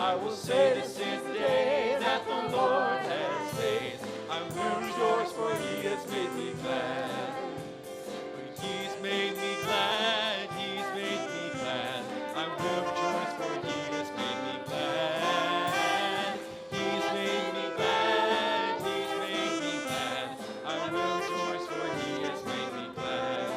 I will say this is the day that the Lord has made. I will rejoice, for he has made me glad. For he's made me glad, he's made me glad. I will rejoice, for he has made me glad. He's made me glad, he's made me glad. I will rejoice, for he has made me glad.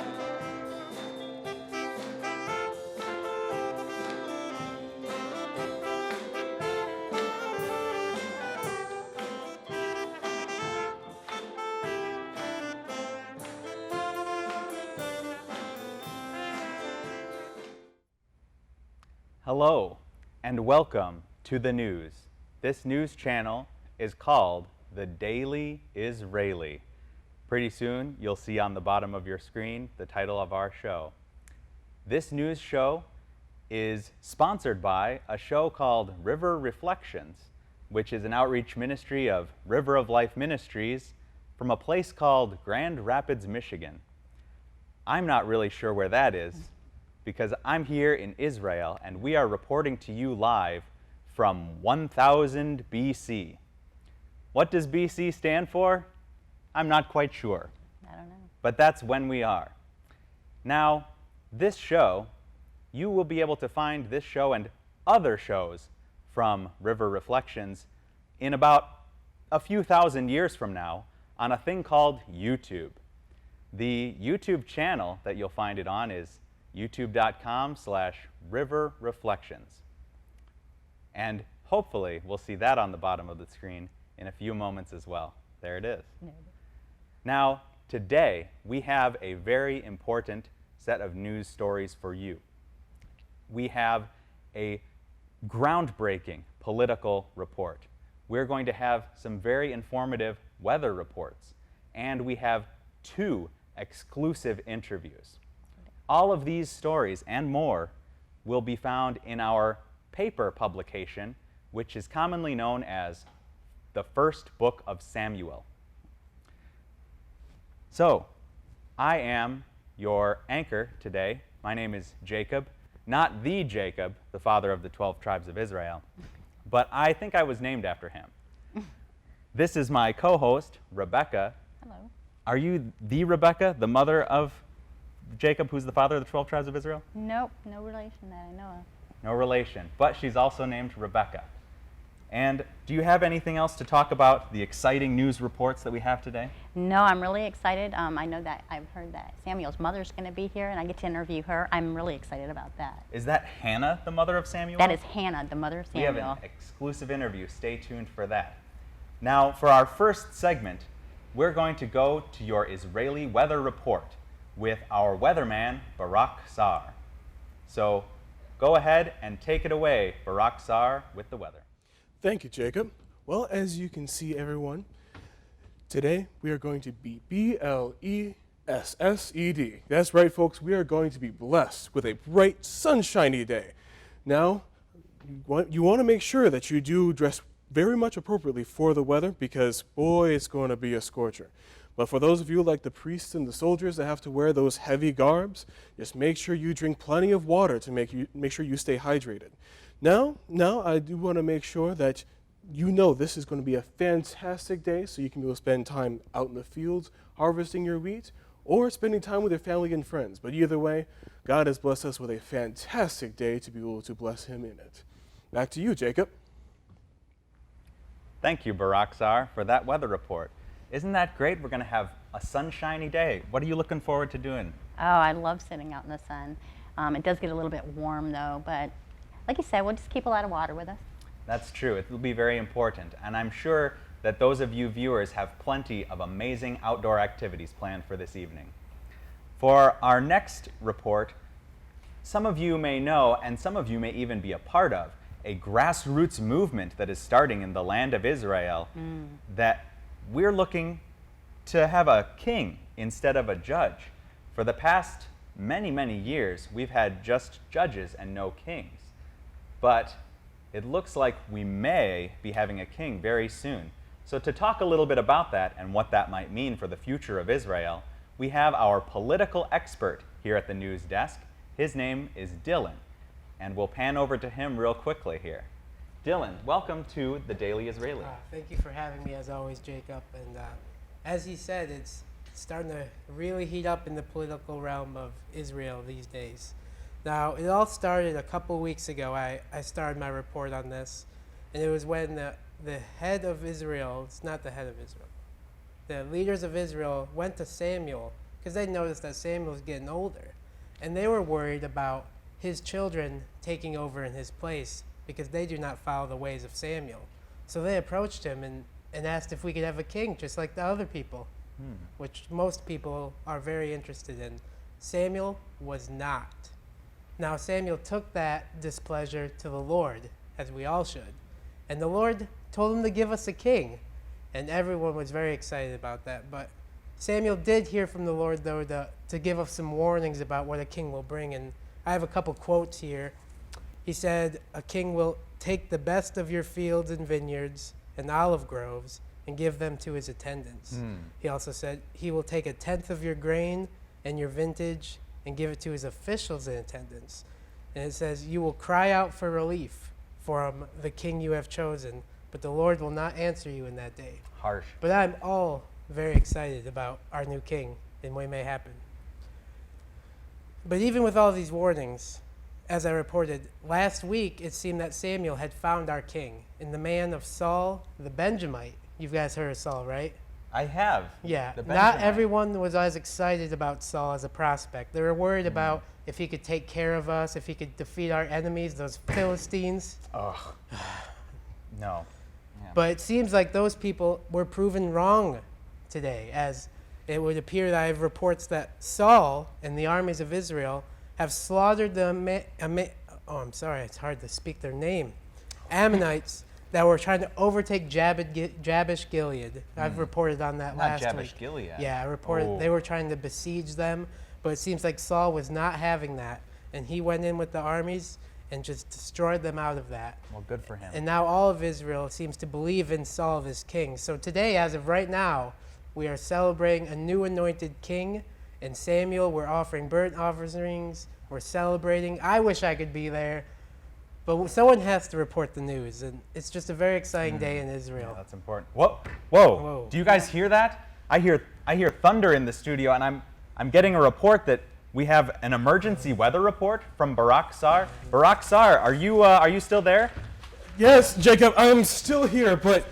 Hello and welcome to the news. This news channel is called the Daily Israeli. Pretty soon you'll see on the bottom of your screen the title of our show. This news show is sponsored by a show called River Reflections, which is an outreach ministry of River of Life Ministries from a place called Grand Rapids, Michigan. I'm not really sure where that is, because I'm here in Israel and we are reporting to you live from 1000 BC. What does BC stand for? I'm not quite sure. I don't know. But that's when we are. Now, this show, you will be able to find this show and other shows from River Reflections in about a few thousand years from now on a thing called YouTube. The YouTube channel that you'll find it on is youtube.com/riverreflections. And hopefully we'll see that on the bottom of the screen in a few moments as well. There it is. Now, today we have a very important set of news stories for you. We have a groundbreaking political report. We're going to have some very informative weather reports, and we have 2 exclusive interviews. All of these stories and more will be found in our paper publication, which is commonly known as the First Book of Samuel. So, I am your anchor today. My name is Jacob, not the Jacob, the father of the 12 tribes of Israel, but I think I was named after him. This is my co-host, Rebecca. Hello. Are you the Rebecca, the mother of Jacob, who's the father of the 12 tribes of Israel? Nope, no relation that I know of. No relation, but she's also named Rebecca. And do you have anything else to talk about the exciting news reports that we have today? No, I'm really excited. I know that I've heard that Samuel's mother's going to be here, and I get to interview her. I'm really excited about that. Is that Hannah, the mother of Samuel? That is Hannah, the mother of Samuel. We have an exclusive interview. Stay tuned for that. Now, for our first segment, we're going to go to your Israeli weather report with our weatherman, Barak Sar. So, go ahead and take it away, Barak Sar, with the weather. Thank you, Jacob. Well, as you can see, everyone, today we are going to be BLESSED. That's right, folks. We are going to be blessed with a bright, sunshiny day. Now, you want to make sure that you do dress very much appropriately for the weather, because, boy, it's going to be a scorcher. But for those of you like the priests and the soldiers that have to wear those heavy garbs, just make sure you drink plenty of water to make sure you stay hydrated. Now I do want to make sure that you know this is going to be a fantastic day, so you can be able to spend time out in the fields harvesting your wheat or spending time with your family and friends. But either way, God has blessed us with a fantastic day to be able to bless him in it. Back to you, Jacob. Thank you, Barak Sar, for that weather report. Isn't that great? We're going to have a sunshiny day. What are you looking forward to doing? Oh, I love sitting out in the sun. It does get a little bit warm, though, but like you said, we'll just keep a lot of water with us. That's true. It will be very important. And I'm sure that those of you viewers have plenty of amazing outdoor activities planned for this evening. For our next report, some of you may know, and some of you may even be a part of, a grassroots movement that is starting in the land of Israel, that we're looking to have a king instead of a judge. For the past many, many years, we've had just judges and no kings. But it looks like we may be having a king very soon. So to talk a little bit about that and what that might mean for the future of Israel, we have our political expert here at the news desk. His name is Dylan, and we'll pan over to him real quickly here. Dylan, welcome to the Daily Israeli. Thank you for having me, as always, Jacob. And as he said, it's starting to really heat up in the political realm of Israel these days. Now, it all started a couple weeks ago. I started my report on this, and it was when the head of Israel, it's not the head of Israel, the leaders of Israel went to Samuel because they noticed that Samuel was getting older, and they were worried about his children taking over in his place because they do not follow the ways of Samuel. So they approached him and asked if we could have a king just like the other people, which most people are very interested in. Samuel was not. Now Samuel took that displeasure to the Lord, as we all should. And the Lord told him to give us a king. And everyone was very excited about that. But Samuel did hear from the Lord, though, to give us some warnings about what a king will bring. And I have a couple quotes here. He said, a king will take the best of your fields and vineyards and olive groves and give them to his attendants. He also said, he will take a tenth of your grain and your vintage and give it to his officials in attendance. And it says, you will cry out for relief from the king you have chosen, but the Lord will not answer you in that day. Harsh. But I'm all very excited about our new king and what may happen. But even with all these warnings, as I reported, last week it seemed that Samuel had found our king in the man of Saul the Benjamite. You guys heard of Saul, right? I have. Yeah. The Not Benjamite. everyone was as excited about Saul as a prospect. They were worried about if he could take care of us, if he could defeat our enemies, those Philistines. Ugh. No. Yeah. But it seems like those people were proven wrong today, as it would appear that I have reports that Saul and the armies of Israel have slaughtered the it's hard to speak their name, Ammonites that were trying to overtake Jabesh Gilead. I've reported on that Not last Jabesh week. Gilead. Yeah, I reported they were trying to besiege them, but it seems like Saul was not having that, and he went in with the armies and just destroyed them out of that. Well, good for him. And now all of Israel seems to believe in Saul as king. So today, as of right now, we are celebrating a new anointed king. And Samuel, we're offering burnt offerings. We're celebrating. I wish I could be there. But someone has to report the news. And it's just a very exciting day in Israel. Yeah, that's important. Whoa. Whoa. Whoa. Do you guys hear that? I hear thunder in the studio, and I'm getting a report that we have an emergency weather report from Barak Sar. Barak Sar, are you still there? Yes, Jacob, I'm still here, but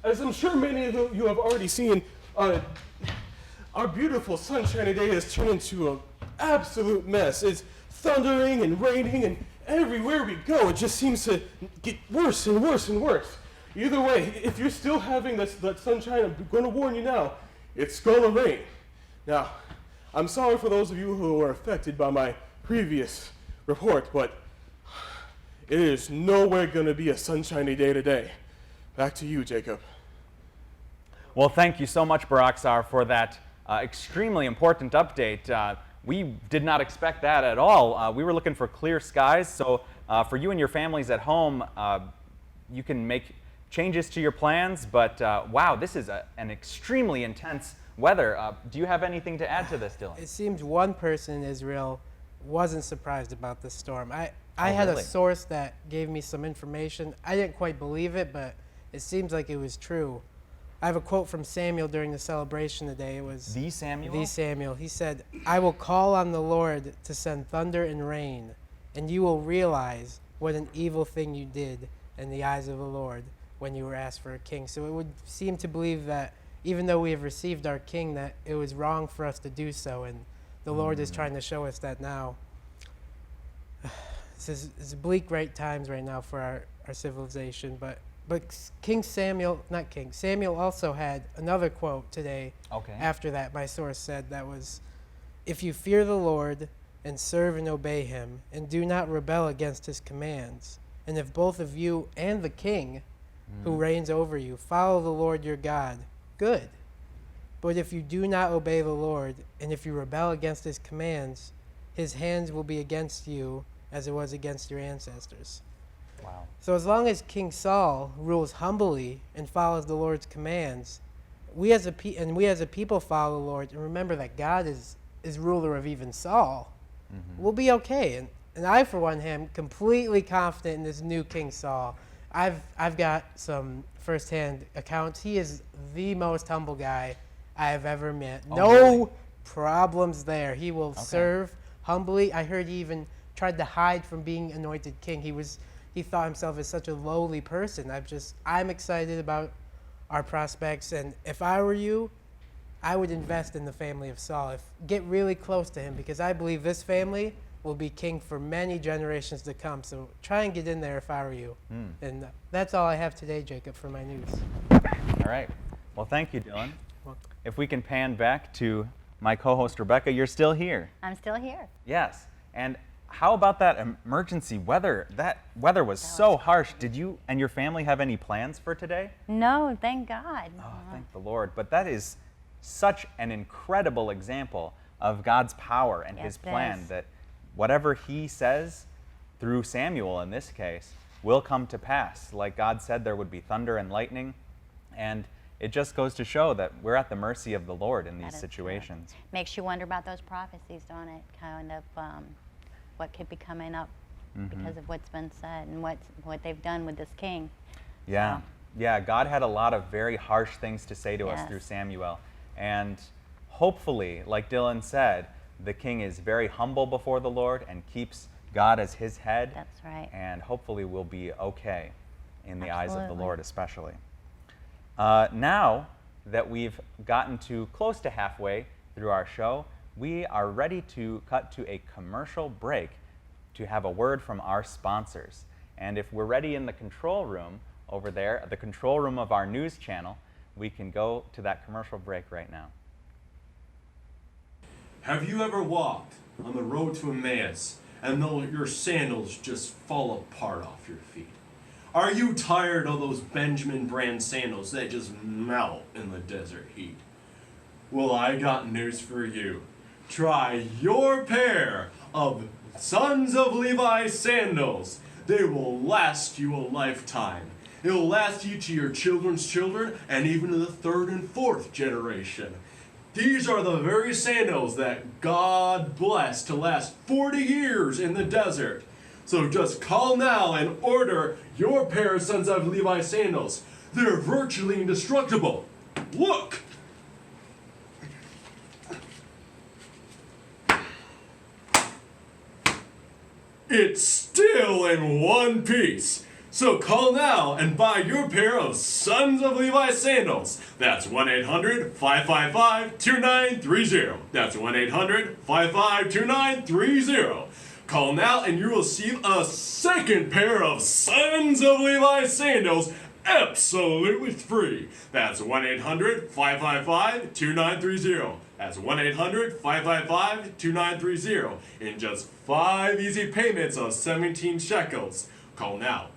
as I'm sure many of you have already seen, our beautiful sunshiny day has turned into an absolute mess. It's thundering and raining, and everywhere we go, it just seems to get worse and worse and worse. Either way, if you're still having that sunshine, I'm going to warn you now, it's going to rain. Now, I'm sorry for those of you who were affected by my previous report, but it is nowhere going to be a sunshiny day today. Back to you, Jacob. Well, thank you so much, Barak Sar, for that extremely important update. We did not expect that at all. We were looking for clear skies, so for you and your families at home, you can make changes to your plans, but wow, this is an extremely intense weather. Do you have anything to add to this, Dylan? It seems one person in Israel wasn't surprised about this storm. I had really? a source that gave me some information. I didn't quite believe it, but it seems like it was true. I have a quote from Samuel during the celebration today. It was The Samuel? The Samuel. He said, I will call on the Lord to send thunder and rain, and you will realize what an evil thing you did in the eyes of the Lord when you were asked for a king. So it would seem to believe that even though we have received our king, that it was wrong for us to do so, and the Lord is trying to show us that now. It's bleak times right now for our civilization, but Samuel also had another quote today. Okay. After that, my source said that was, if you fear the Lord and serve and obey him, and do not rebel against his commands, and if both of you and the king who reigns over you follow the Lord your God, good. But if you do not obey the Lord, and if you rebel against his commands, his hands will be against you as it was against your ancestors. Wow. So as long as King Saul rules humbly and follows the Lord's commands, we as a people follow the Lord, and remember that God is ruler of even Saul, we'll be okay. And I, for one, am completely confident in this new King Saul. I've got some firsthand accounts. He is the most humble guy I have ever met. Oh, No really? problems there. He will serve humbly. I heard he even tried to hide from being anointed king. He thought himself as such a lowly person. I'm excited about our prospects, and if I were you, I would invest in the family of Saul. Get really close to him, because I believe this family will be king for many generations to come. So try and get in there if I were you. And that's all I have today, Jacob, for my news. All right. Well, thank you, Dylan. If we can pan back to my co-host, Rebecca, you're still here. I'm still here. Yes. And how about that emergency weather? That weather was so harsh. Did you and your family have any plans for today? No, thank God. Oh, thank the Lord. But that is such an incredible example of God's power and his plan, that whatever he says through Samuel in this case will come to pass. Like God said, there would be thunder and lightning. And it just goes to show that we're at the mercy of the Lord in these situations. True. Makes you wonder about those prophecies, don't it? Kind of what could be coming up because of what's been said and what they've done with this king. Yeah. So. Yeah, God had a lot of very harsh things to say to us through Samuel. And hopefully, like Dylan said, the king is very humble before the Lord and keeps God as his head. That's right. And hopefully we'll be okay in the eyes of the Lord especially. Now that we've gotten to close to halfway through our show, we are ready to cut to a commercial break to have a word from our sponsors. And if we're ready in the control room over there, the control room of our news channel, we can go to that commercial break right now. Have you ever walked on the road to Emmaus and your sandals just fall apart off your feet? Are you tired of those Benjamin brand sandals that just melt in the desert heat? Well, I got news for you. Try your pair of Sons of Levi sandals. They will last you a lifetime. It'll last you to your children's children and even to the third and fourth generation. These are the very sandals that God blessed to last 40 years in the desert. So just call now and order your pair of Sons of Levi sandals. They're virtually indestructible. Look! It's still in one piece. So call now and buy your pair of Sons of Levi sandals. That's 1-800-555-2930. That's 1-800-555-2930. Call now and you will receive a second pair of Sons of Levi sandals absolutely free. That's 1-800-555-2930. That's 1-800-555-2930 in just 5 easy payments of 17 shekels. Call now.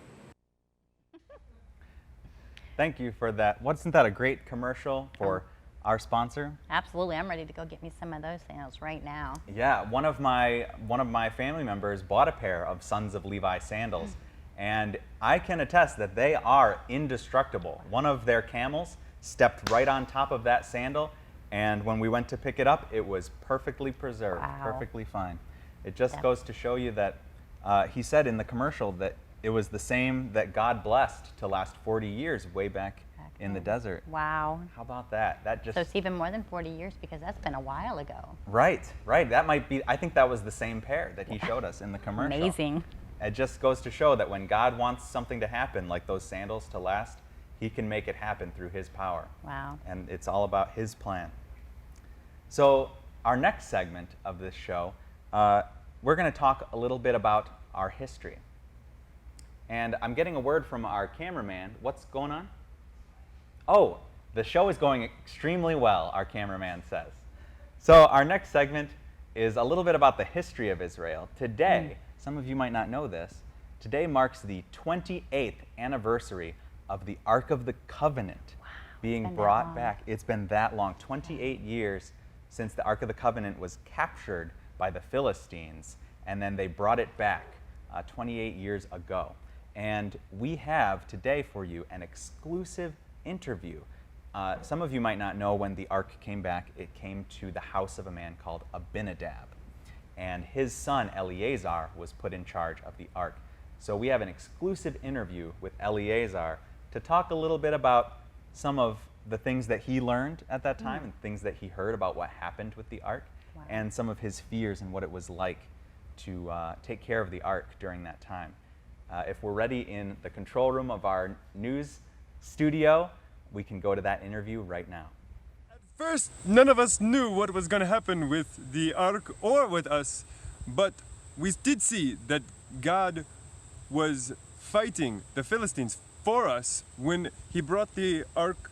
Thank you for that. Wasn't that a great commercial for our sponsor? Absolutely. I'm ready to go get me some of those sandals right now. Yeah, one of my family members bought a pair of Sons of Levi sandals, and I can attest that they are indestructible. One of their camels stepped right on top of that sandal, and when we went to pick it up, it was perfectly preserved, perfectly fine. It just goes to show you that he said in the commercial that it was the same that God blessed to last 40 years way back in the desert. Wow. How about that? So it's even more than 40 years because that's been a while ago. Right. That might be, I think that was the same pair that he showed us in the commercial. Amazing. It just goes to show that when God wants something to happen, like those sandals to last, he can make it happen through his power. Wow. And it's all about his plan. So our next segment of this show, we're going to talk a little bit about our history. And I'm getting a word from our cameraman. What's going on? Oh, the show is going extremely well, our cameraman says. So our next segment is a little bit about the history of Israel. Today, some of you might not know this, today marks the 28th anniversary of the Ark of the Covenant being brought back. It's been that long, 28 years since the Ark of the Covenant was captured by the Philistines, and then they brought it back 28 years ago. And we have today for you an exclusive interview. Some of you might not know when the ark came back, it came to the house of a man called Abinadab. and his son Eleazar was put in charge of the ark. So we have an exclusive interview with Eleazar to talk a little bit about some of the things that he learned at that time and things that he heard about what happened with the ark, and some of his fears and what it was like to take care of the ark during that time. If we're ready in the control room of our news studio, we can go to that interview right now. First, none of us knew what was going to happen with the ark or with us, but we did see that God was fighting the Philistines for us when he brought the ark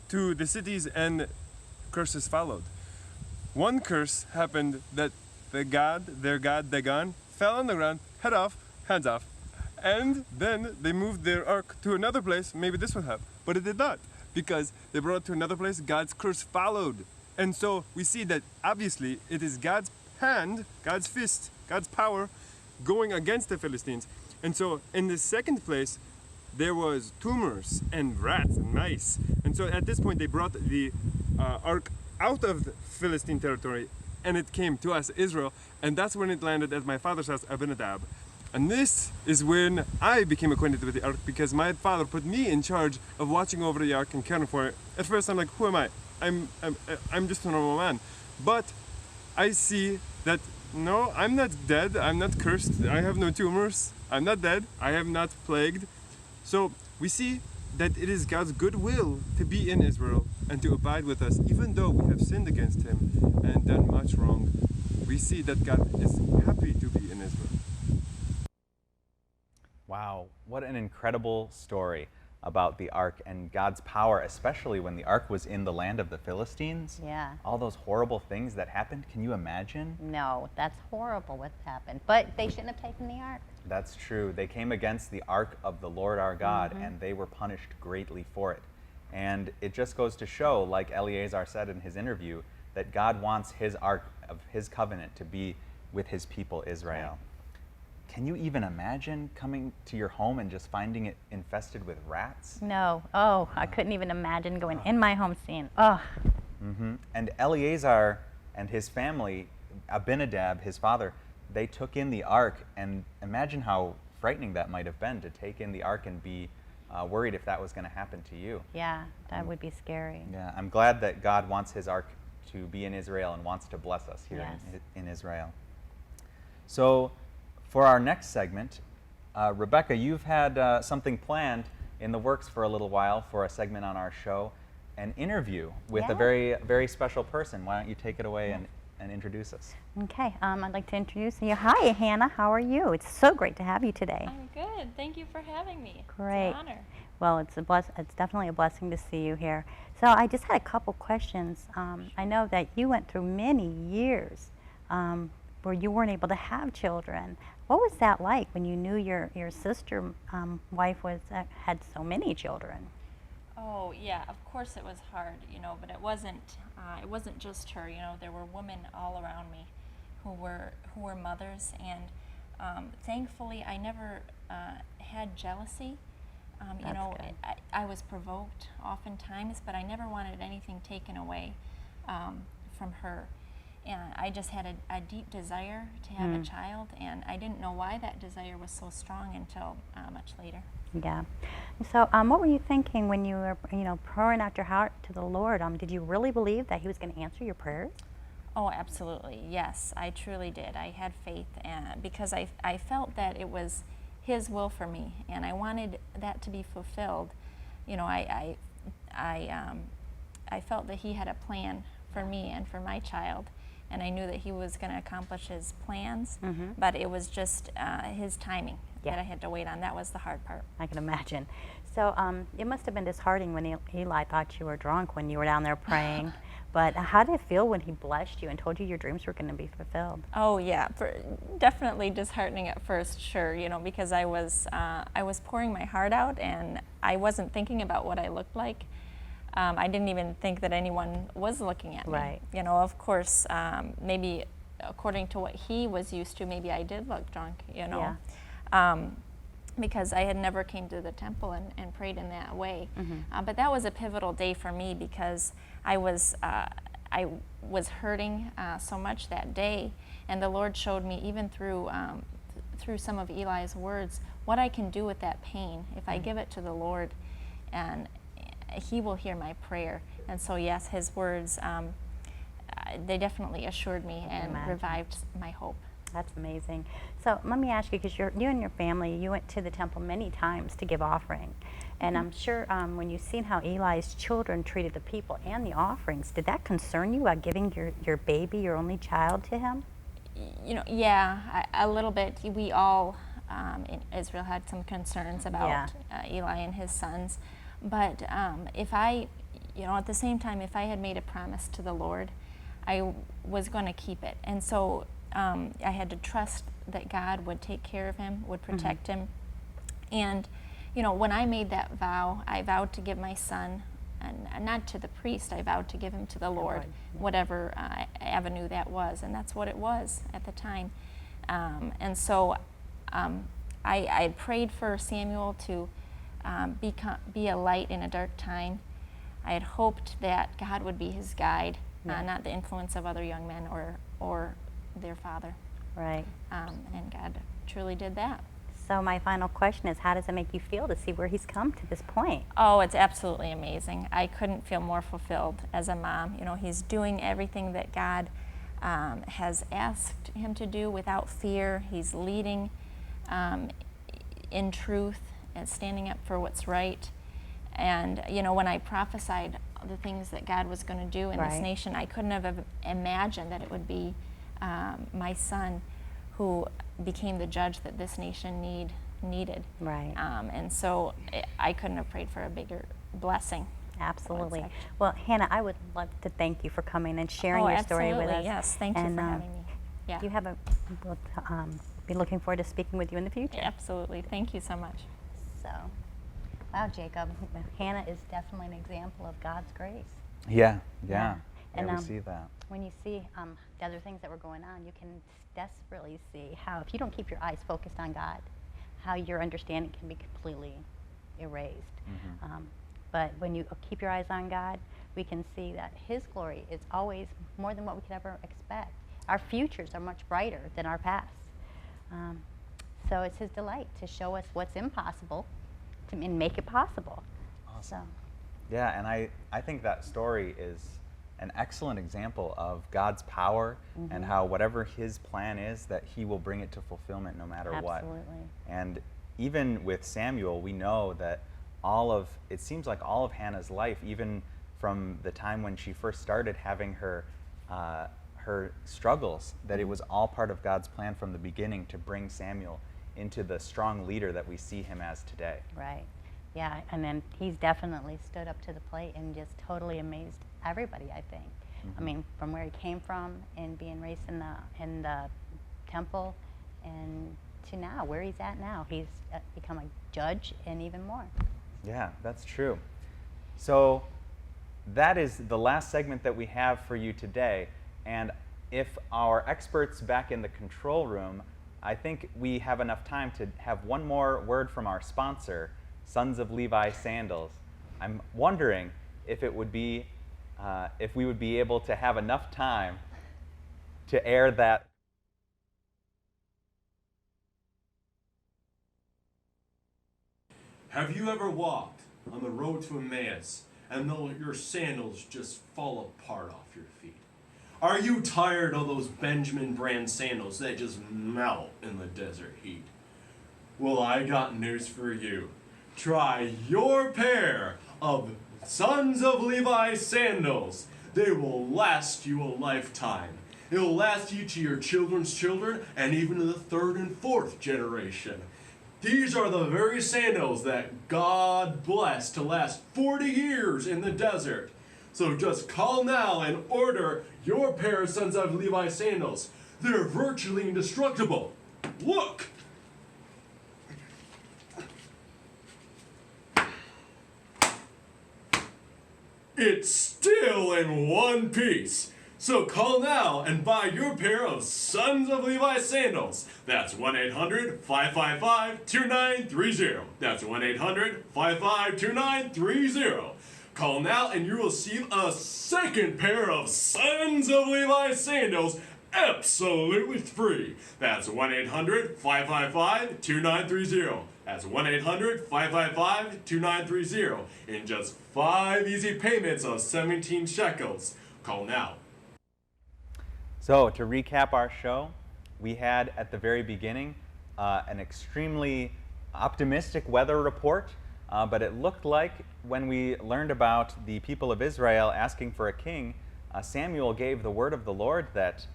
to the cities and curses followed. One curse happened that their god Dagon, fell on the ground, head off, hands off, and then they moved their ark to another place. Maybe this would have, but it did not, because they brought it to another place. God's curse followed, and so we see that obviously it is God's hand, God's fist, God's power going against the Philistines. And so in the second place, there was tumors and rats and mice. And so at this point, they brought the ark out of the Philistine territory, and it came to us, Israel. And that's when it landed at my father's house, Abinadab. And this is when I became acquainted with the ark, because my father put me in charge of watching over the ark and caring for it. At first, I'm like, who am I? I'm just a normal man. But I see that no, I'm not dead. I'm not cursed. I have no tumors. I'm not dead. I am not plagued. So we see that it is God's good will to be in Israel and to abide with us, even though we have sinned against him and done much wrong. We see that God is happy to be in Israel. Wow, what an incredible story about the ark and God's power, especially when the ark was in the land of the Philistines. Yeah. All those horrible things that happened. Can you imagine? No, that's horrible what happened. But they shouldn't have taken the ark. That's true. They came against the ark of the Lord our God, and they were punished greatly for it. And it just goes to show, like Eleazar said in his interview, that God wants his ark of his covenant to be with his people Israel. Can you even imagine coming to your home and just finding it infested with rats? No. Oh, I couldn't even imagine going in my home scene. Oh. And Eleazar and his family, Abinadab, his father, they took in the ark, and imagine how frightening that might have been to take in the ark and be worried if that was going to happen to you. Yeah, that would be scary. Yeah, I'm glad that God wants his ark to be in Israel and wants to bless us here Yes. in Israel. So for our next segment, Rebecca, you've had something planned in the works for a little while for a segment on our show, an interview with a very, very special person. Why don't you take it away and introduce us? Okay, I'd like to introduce you. Hi, Hannah. How are you? It's so great to have you today. I'm good. Thank you for having me. Great. It's an honor. Well, it's definitely a blessing to see you here. So I just had a couple questions. I know that you went through many years where you weren't able to have children. What was that like when you knew your sister wife had so many children? Oh yeah, of course it was hard, but it wasn't just her. There were women all around me who were mothers, and thankfully I never had jealousy. I was provoked oftentimes, but I never wanted anything taken away from her. And I just had a deep desire to have a child, and I didn't know why that desire was so strong until much later. Yeah. So what were you thinking when you were, pouring out your heart to the Lord? Did you really believe that he was going to answer your prayers? Oh, absolutely. Yes, I truly did. I had faith, because I felt that it was his will for me, and I wanted that to be fulfilled. I felt that he had a plan for me and for my child, and I knew that he was going to accomplish his plans, but it was just his timing that I had to wait on. That was the hard part. I can imagine. So it must have been disheartening when Eli thought you were drunk when you were down there praying. But how did it feel when he blessed you and told you your dreams were going to be fulfilled? Oh yeah, definitely disheartening at first, sure, because I was pouring my heart out, and I wasn't thinking about what I looked like. I didn't even think that anyone was looking at me. Right. Of course, maybe according to what he was used to, maybe I did look drunk, Yeah. Because I had never came to the temple and prayed in that way. But that was a pivotal day for me, because I was I was hurting so much that day, and the Lord showed me, even through some of Eli's words, what I can do with that pain if I give it to the Lord, and He will hear my prayer. And so, yes, His words, they definitely assured me and revived my hope. That's amazing. So let me ask you, because you and your family, you went to the temple many times to give offering. And I'm sure when you seen how Eli's children treated the people and the offerings, did that concern you about giving your baby, your only child, to him? You know, yeah, a little bit. We all in Israel had some concerns about Eli and his sons. But if I, at the same time, if I had made a promise to the Lord, I was going to keep it. And so I had to trust that God would take care of him, would protect him. And, when I made that vow, I vowed to give my son, and not to the priest, I vowed to give him to the Lord, whatever avenue that was. And that's what it was at the time. And so I prayed for Samuel to be a light in a dark time. I had hoped that God would be his guide, not the influence of other young men or their father. Right. And God truly did that. So my final question is, how does it make you feel to see where he's come to this point? Oh, it's absolutely amazing. I couldn't feel more fulfilled as a mom. He's doing everything that God has asked him to do without fear. He's leading in truth and standing up for what's right. And, when I prophesied the things that God was going to do in this nation, I couldn't have imagined that it would be my son who became the judge that this nation needed. Right. And so I couldn't have prayed for a bigger blessing. Absolutely. Well, Hannah, I would love to thank you for coming and sharing your story with us. Yes, thank you for having me. Yeah. You we'll be looking forward to speaking with you in the future. Absolutely. Thank you so much. So, wow, Jacob, Hannah is definitely an example of God's grace. Yeah. And we see that. When you see the other things that were going on, you can desperately see how, if you don't keep your eyes focused on God, how your understanding can be completely erased. But when you keep your eyes on God, we can see that His glory is always more than what we could ever expect. Our futures are much brighter than our past. So it's His delight to show us what's impossible and make it possible. Awesome. Yeah, and I think that story is an excellent example of God's power and how whatever His plan is, that He will bring it to fulfillment no matter what. Absolutely. And even with Samuel, we know that it seems like all of Hannah's life, even from the time when she first started having her struggles, that it was all part of God's plan from the beginning to bring Samuel into the strong leader that we see him as today. Right. Yeah, and then he's definitely stood up to the plate and just totally amazed everybody, I think. I mean, from where he came from and being raised in the temple, and to now, where he's at now. He's become a judge and even more. Yeah, that's true. So that is the last segment that we have for you today. And if our experts back in the control room, I think we have enough time to have one more word from our sponsor, Sons of Levi Sandals. I'm wondering if it would be, if we would be able to have enough time to air that. Have you ever walked on the road to Emmaus and your sandals just fall apart off your feet? Are you tired of those Benjamin brand sandals that just melt in the desert heat? Well, I got news for you. Try your pair of Sons of Levi sandals. They will last you a lifetime. It'll last you to your children's children and even to the third and fourth generation. These are the very sandals that God blessed to last 40 years in the desert. So just call now and order your pair of Sons of Levi sandals. They're virtually indestructible. Look! It's still in one piece. So call now and buy your pair of Sons of Levi sandals. That's 1-800-555-2930. That's 1-800-555-2930. Call now and you will receive a second pair of Sons of Levi sandals absolutely free. That's 1-800-555-2930. That's 1-800-555-2930 in just 5 easy payments of 17 shekels. Call now. So to recap our show, we had at the very beginning an extremely optimistic weather report, but it looked like when we learned about the people of Israel asking for a king, Samuel gave the word of the Lord that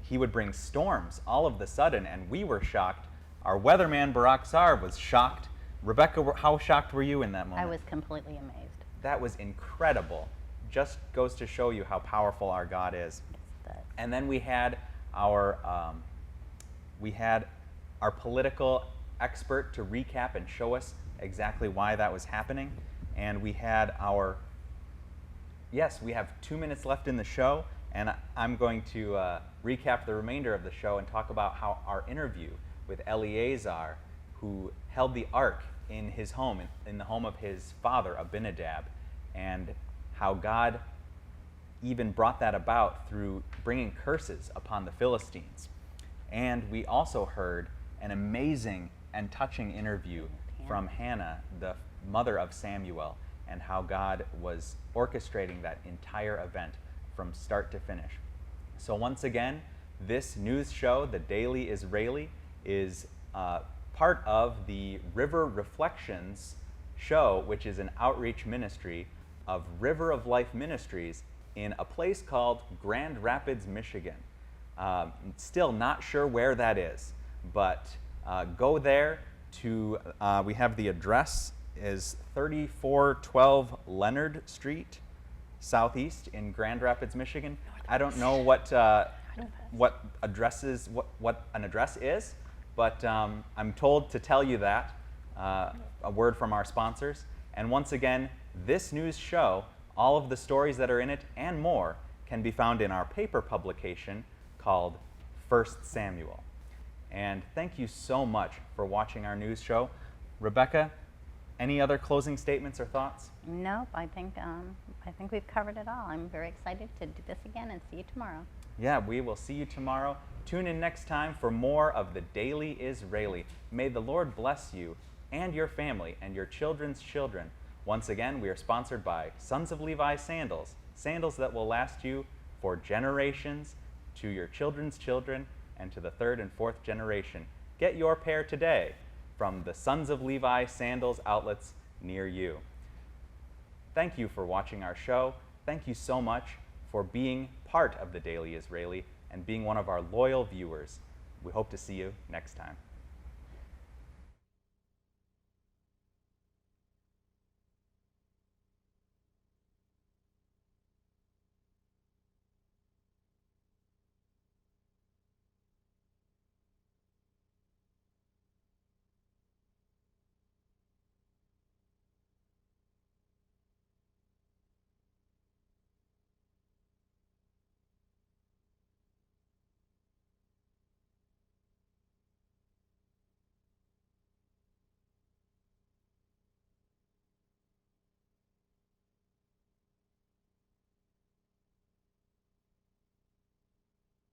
he would bring storms all of the sudden, and we were shocked. Our weatherman, Barak Sar, was shocked. Rebecca, how shocked were you in that moment? I was completely amazed. That was incredible. Just goes to show you how powerful our God is. And then we had our political expert to recap and show us exactly why that was happening. And we had we have 2 minutes left in the show, and I'm going to recap the remainder of the show and talk about how our interview with Eleazar, who held the ark in his home, in the home of his father, Abinadab, and how God even brought that about through bringing curses upon the Philistines. And we also heard an amazing and touching interview from Hannah, the mother of Samuel, and how God was orchestrating that entire event from start to finish. So once again, this news show, The Daily Israeli, is part of the River Reflections show, which is an outreach ministry of River of Life Ministries in a place called Grand Rapids, Michigan. Still not sure where that is, but go there to, we have the address is 3412 Leonard Street, Southeast in Grand Rapids, Michigan. I don't know what an address is, but I'm told to tell you that, a word from our sponsors. And once again, this news show, all of the stories that are in it and more, can be found in our paper publication called 1 Samuel. And thank you so much for watching our news show. Rebecca, any other closing statements or thoughts? Nope, I think we've covered it all. I'm very excited to do this again and see you tomorrow. Yeah, we will see you tomorrow. Tune in next time for more of The Daily Israeli. May the Lord bless you and your family and your children's children. Once again, we are sponsored by Sons of Levi sandals, sandals that will last you for generations, to your children's children, and to the third and fourth generation. Get your pair today from the Sons of Levi sandals outlets near you. Thank you for watching our show. Thank you so much for being part of The Daily Israeli and being one of our loyal viewers. We hope to see you next time.